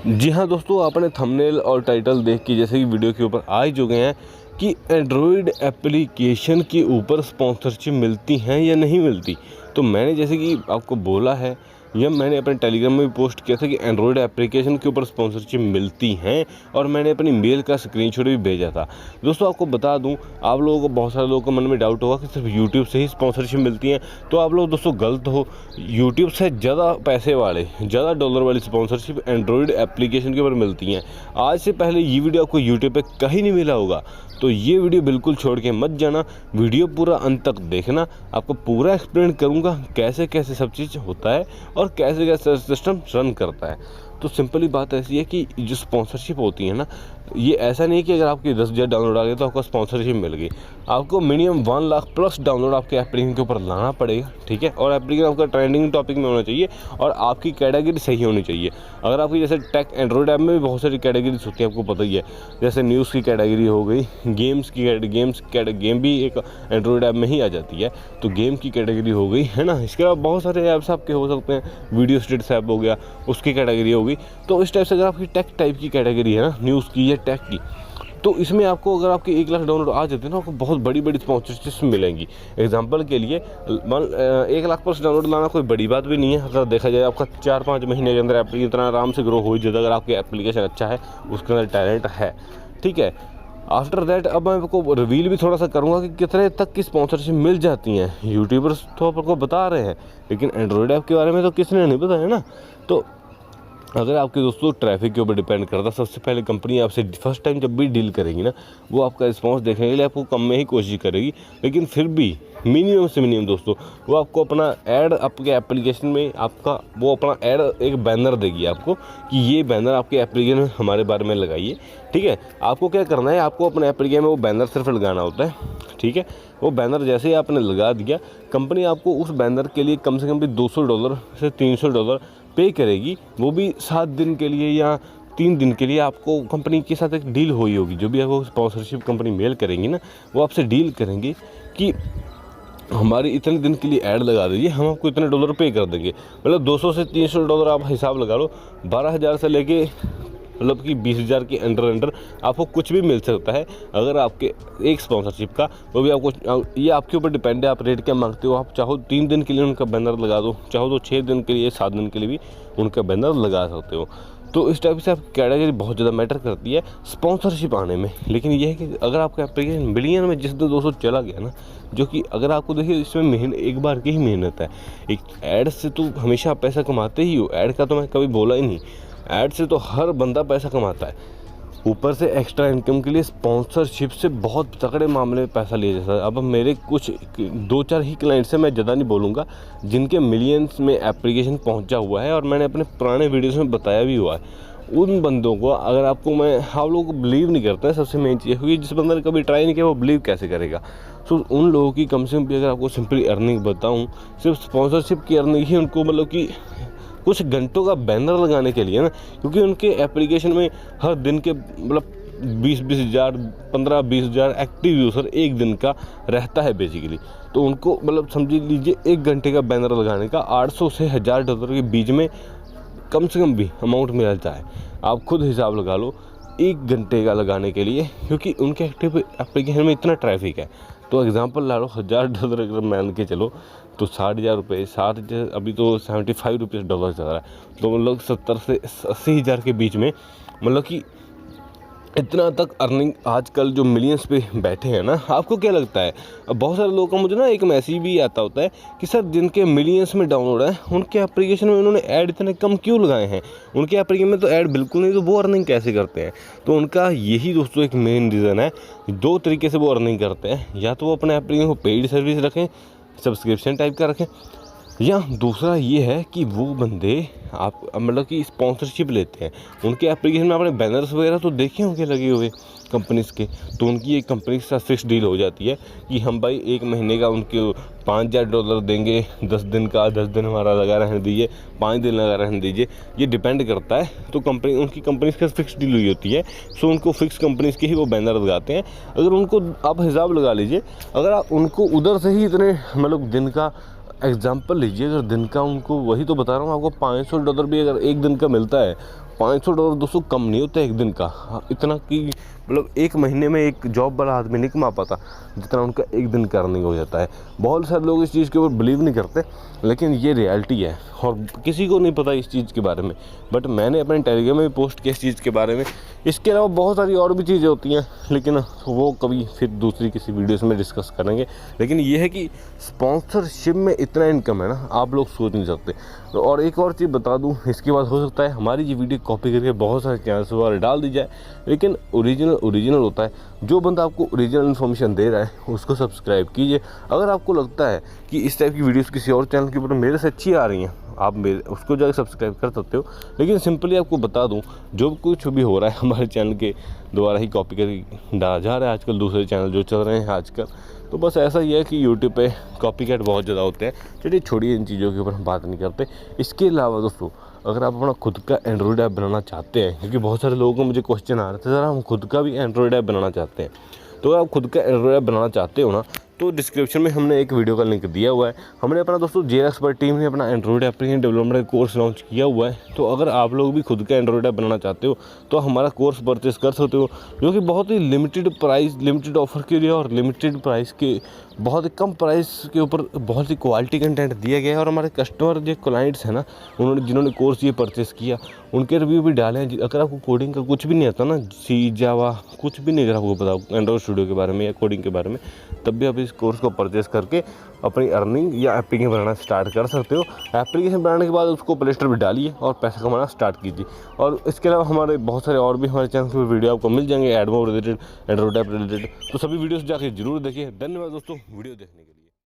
जी हाँ दोस्तों, आपने थंबनेल और टाइटल देख के जैसे कि वीडियो के ऊपर आ ही चुके हैं कि एंड्रॉयड एप्लीकेशन के ऊपर स्पॉन्सरशिप मिलती हैं या नहीं मिलती। तो मैंने जैसे कि आपको बोला है या मैंने अपने टेलीग्राम में भी पोस्ट किया था कि एंड्रॉयड एप्लीकेशन के ऊपर स्पॉन्सरशिप मिलती हैं और मैंने अपनी मेल का स्क्रीनशॉट भी भेजा था। दोस्तों आपको बता दूं, आप लोगों को बहुत सारे लोगों के मन में डाउट होगा कि सिर्फ यूट्यूब से ही स्पॉन्सरशिप मिलती है। तो आप लोग दोस्तों गलत हो। यूट्यूब से ज़्यादा पैसे वाले, ज़्यादा डॉलर वाली स्पॉन्सरशिप एंड्रॉयड एप्लीकेशन के ऊपर मिलती हैं। आज से पहले ये वीडियो आपको यूट्यूब पे कहीं नहीं मिला होगा, तो ये वीडियो बिल्कुल छोड़ के मत जाना। वीडियो पूरा अंत तक देखना, आपको पूरा एक्सप्लेन करूँगा कैसे कैसे सब चीज़ होता है और कैसे कैसे सिस्टम रन करता है। तो सिंपली बात ऐसी है कि जो स्पॉन्सरशिप होती है ना, ये ऐसा नहीं कि अगर आपकी 10,000 डाउनलोड आ गए तो आपको स्पॉन्सरशिप मिल गई। आपको मिनिमम 1 लाख प्लस डाउनलोड आपके एप्लीकेशन के ऊपर लाना पड़ेगा, ठीक है। और एप्लीकेशन आपका ट्रेंडिंग टॉपिक में होना चाहिए और आपकी कैटेगरी सही होनी चाहिए। अगर आपकी जैसे टेक एंड्रॉयड ऐप में भी बहुत सारी कैटेगरीज होती है, आपको पता ही है। जैसे न्यूज़ की कैटेगरी हो गई, गेम भी एक एंड्रॉयड ऐप में ही आ जाती है, तो गेम की कैटेगरी हो गई, है ना। इसके अलावा बहुत सारे ऐप्स आपके हो सकते हैं, वीडियो स्टेटस ऐप हो गया, उसकी कैटेगरी होगी। तो इस टाइप से अगर आपकी टेक टाइप की कैटेगरी है ना, न्यूज़ की या टेक की, तो इसमें आपको अगर आपके 1 लाख डाउनलोड आ जाते हैं ना, आपको बहुत बड़ी बड़ी स्पॉन्सरशिप्स मिलेंगी। एग्जांपल के लिए 1 लाख प्लस डाउनलोड लाना कोई बड़ी बात भी नहीं है। अगर देखा जाए आपका 4-5 महीने के अंदर एप्लीकेशन इतना आराम से ग्रो हो ही जाता है, अगर आपकी एप्लीकेशन अच्छा है, उसके अंदर टैलेंट है, ठीक है। आफ्टर दैट अब मैं आपको रिवील भी थोड़ा सा करूँगा कि कितने तक की स्पॉन्सरशिप मिल जाती हैं। यूट्यूबर्स तो आपको बता रहे हैं, लेकिन एंड्रॉयड ऐप के बारे में तो किसने नहीं बताया ना। तो अगर आपके दोस्तों ट्रैफिक के ऊपर डिपेंड करता है, सबसे पहले कंपनी आपसे फर्स्ट टाइम जब भी डील करेगी ना, वो आपका रिस्पॉन्स देखने के लिए आपको कम में ही कोशिश करेगी, लेकिन फिर भी मिनिमम से मिनिमम दोस्तों वो आपको अपना ऐड आपके एप्लीकेशन में वो अपना ऐड एक बैनर देगी आपको कि ये बैनर आपके एप्लीकेशन में हमारे बारे में लगाइए, ठीक है। आपको क्या करना है, आपको अपने एप्लीकेशन में वो बैनर सिर्फ लगाना होता है, ठीक है। वो बैनर जैसे ही आपने लगा दिया, कंपनी आपको उस बैनर के लिए कम से कम भी $200 से $300 पे करेगी। वो भी 7 दिन के लिए या 3 दिन के लिए आपको कंपनी के साथ एक डील हुई होगी। जो भी आपको स्पॉन्सरशिप कंपनी मेल करेंगी ना, वो आपसे डील करेंगे कि हमारी इतने दिन के लिए ऐड लगा दीजिए, हम आपको इतने डॉलर पे कर देंगे। मतलब $200 से $300 आप हिसाब लगा लो। 12,000 से लेके मतलब कि 20,000 के अंडर आपको कुछ भी मिल सकता है अगर आपके एक स्पॉन्सरशिप का। वो भी आपको, ये आपके ऊपर डिपेंड है, आप रेट क्या मांगते हो। आप चाहो 3 दिन के लिए उनका बैनर लगा दो, चाहो तो 6 दिन के लिए, 7 दिन के लिए भी उनका बैनर लगा सकते हो। तो इस टाइप से आपकी कैटेगरी बहुत ज़्यादा मैटर करती है स्पॉन्सरशिप आने में। लेकिन यह है कि अगर आपका एप्लीकेशन मिलियन में जिस दिन 200 चला गया ना, जो कि अगर आपको देखिए इसमें एक बार की ही मेहनत है। एक ऐड से तो हमेशा आप पैसा कमाते ही हो, ऐड का तो मैं कभी बोला ही नहीं। ऐड से तो हर बंदा पैसा कमाता है, ऊपर से एक्स्ट्रा इनकम के लिए स्पॉन्सरशिप से बहुत तगड़े मामले में पैसा लिया जाता है। अब मेरे कुछ 2-4 ही क्लाइंट्स हैं, मैं ज़्यादा नहीं बोलूँगा, जिनके मिलियंस में एप्लीकेशन पहुंचा हुआ है और मैंने अपने पुराने वीडियोस में बताया भी हुआ है। उन बंदों को अगर आप लोगों को बिलीव नहीं करते हैं, सबसे मेन चीज़ हुई, जिस बंदे ने कभी ट्राई नहीं किया वो बिलीव कैसे करेगा। तो उन लोगों की कम से कम भी अगर आपको सिंपली अर्निंग बताऊँ, सिर्फ स्पॉन्सरशिप की अर्निंग ही उनको मतलब कि कुछ घंटों का बैनर लगाने के लिए ना, क्योंकि उनके एप्लीकेशन में हर दिन के मतलब 20-20 हज़ार 15-20 हज़ार एक्टिव यूज़र एक दिन का रहता है बेसिकली। तो उनको मतलब समझ लीजिए 1 घंटे का बैनर लगाने का $800 से $1,000 के बीच में कम से कम भी अमाउंट मिलता है। आप खुद हिसाब लगा लो 1 घंटे का लगाने के लिए, क्योंकि उनके एक्टिव एप्लीकेशन में इतना ट्रैफिक है। तो एग्जांपल ला लो, $1,000 अगर मान के चलो तो 60,000 रुपये, अभी तो $75 चल रहा है, तो मतलब 70 से 80,000 के बीच में मतलब कि इतना तक अर्निंग आजकल जो मिलियंस पे बैठे हैं ना। आपको क्या लगता है, बहुत सारे लोगों का मुझे ना एक मैसेज भी आता होता है कि सर जिनके मिलियंस में डाउनलोड है उनके एप्लीकेशन में उन्होंने ऐड इतने कम क्यों लगाए हैं, उनके एप्लीकेशन में तो ऐड बिल्कुल नहीं, तो वो अर्निंग कैसे करते हैं। तो उनका यही दोस्तों एक मेन रीज़न है। 2 तरीके से वो अर्निंग करते हैं, या तो वो अपने एप्लीकेशन को पेड सर्विस रखें, सब्सक्रिप्शन टाइप का रखें, या दूसरा ये है कि वो बंदे आप मतलब कि स्पॉन्सरशिप लेते हैं। उनके एप्लीकेशन में आपने बैनर्स वगैरह तो देखे होंगे लगे हुए कंपनीज़ के, तो उनकी एक कंपनी के साथ फिक्स डील हो जाती है कि हम भाई 1 महीने का उनके $5,000 देंगे, 10 दिन का, 10 दिन हमारा लगा रहने दीजिए, 5 दिन लगा रहने दीजिए, ये डिपेंड करता है। तो उनकी कंपनीज़ के साथ फिक्स डील हुई होती है, सो उनको फिक्स कंपनीज़ के ही वो बैनर लगाते हैं। अगर उनको आप हिसाब लगा लीजिए, अगर आप उनको उधर से ही इतने मतलब दिन का एग्जाम्पल लीजिए, अगर दिन का उनको, वही तो बता रहा हूँ आपको, $500 भी अगर 1 दिन का मिलता है $500 दोस्तों कम नहीं होता एक दिन का। हाँ, इतना कि मतलब एक महीने में एक जॉब वाला आदमी नहीं कमा पाता जितना उनका एक दिन का अर्निंग हो जाता है। बहुत सारे लोग इस चीज़ के ऊपर बिलीव नहीं करते, लेकिन ये रियलिटी है और किसी को नहीं पता इस चीज़ के बारे में। बट मैंने अपने टेलीग्राम में पोस्ट किया इस चीज़ के बारे में। इसके अलावा बहुत सारी और भी चीज़ें होती हैं, लेकिन वो कभी फिर दूसरी किसी वीडियोस में डिस्कस करेंगे। लेकिन ये है कि स्पॉन्सरशिप में इतना इनकम है ना, आप लोग सोच नहीं सकते। तो और एक और चीज़ बता दूं, इसके बाद हो सकता है हमारी ये वीडियो कॉपी करके बहुत सारे चैनल्स पर डाल दी जाए, लेकिन ओरिजिनल होता है। जो बंदा आपको ओरिजिनल इन्फॉर्मेशन दे रहा है उसको सब्सक्राइब कीजिए। अगर आपको लगता है कि इस टाइप की वीडियोस किसी और चैनल के ऊपर मेरे से अच्छी आ रही हैं, आप मेरे उसको जाकर सब्सक्राइब कर सकते हो। लेकिन सिंपली आपको बता दूं, जो कुछ भी हो रहा है हमारे चैनल के द्वारा ही कॉपी करके डाला जा रहा है आजकल दूसरे चैनल जो चल रहे हैं आजकल। तो बस ऐसा ही है कि यूट्यूब पे कॉपीकैट बहुत ज़्यादा होते हैं। चलिए छोड़िए, इन चीज़ों के ऊपर हम बात नहीं करते। इसके अलावा दोस्तों, अगर आप अपना खुद का एंड्रॉयड ऐप बनाना चाहते हैं, क्योंकि बहुत सारे लोगों को मुझे क्वेश्चन आ रहे थे, सर हम खुद का भी एंड्रॉयड ऐप बनाना चाहते हैं। तो अगर आप खुद का एंड्रॉयड ऐप बनाना चाहते हो ना, तो डिस्क्रिप्शन में हमने एक वीडियो का लिंक दिया हुआ है। हमने अपना दोस्तों JRexpert टीम ने अपना एंड्रॉयड एप्लीकेशन डेवलपमेंट का कोर्स लॉन्च किया हुआ है। तो अगर आप लोग भी खुद का एंड्रॉयड ऐप बनाना चाहते हो तो हमारा कोर्स परचेस कर सकते हो, जो कि बहुत ही लिमिटेड प्राइस, लिमिटेड ऑफर के लिए और लिमिटेड प्राइस के, बहुत ही कम प्राइस के ऊपर बहुत ही क्वालिटी कंटेंट दिया गया है। और हमारे कस्टमर जो क्लाइंट्स हैं ना, जिन्होंने कोर्स ये परचेस किया, उनके रिव्यू भी डाले हैं। अगर आपको कोडिंग का कुछ भी नहीं आता ना, सी जावा कुछ भी नहीं, अगर आपको पता एंड्रॉयड स्टूडियो के बारे में या कोडिंग के बारे में, तब भी आप इस कोर्स को परचेस करके अपनी अर्निंग या एप्लीकेशन बनाना स्टार्ट कर सकते हो। एप्लीकेशन बनाने के बाद उसको प्ले स्टोर पर डालिए और पैसा कमाना स्टार्ट कीजिए। और इसके अलावा हमारे बहुत सारे और भी हमारे चैनल पर वीडियो आपको मिल जाएंगे, एडमो रिलेटेड, एंड्रॉयड ऐप रिलेटेड। तो सभी वीडियोस जाके जरूर देखिए। धन्यवाद दोस्तों वीडियो देखने के लिए।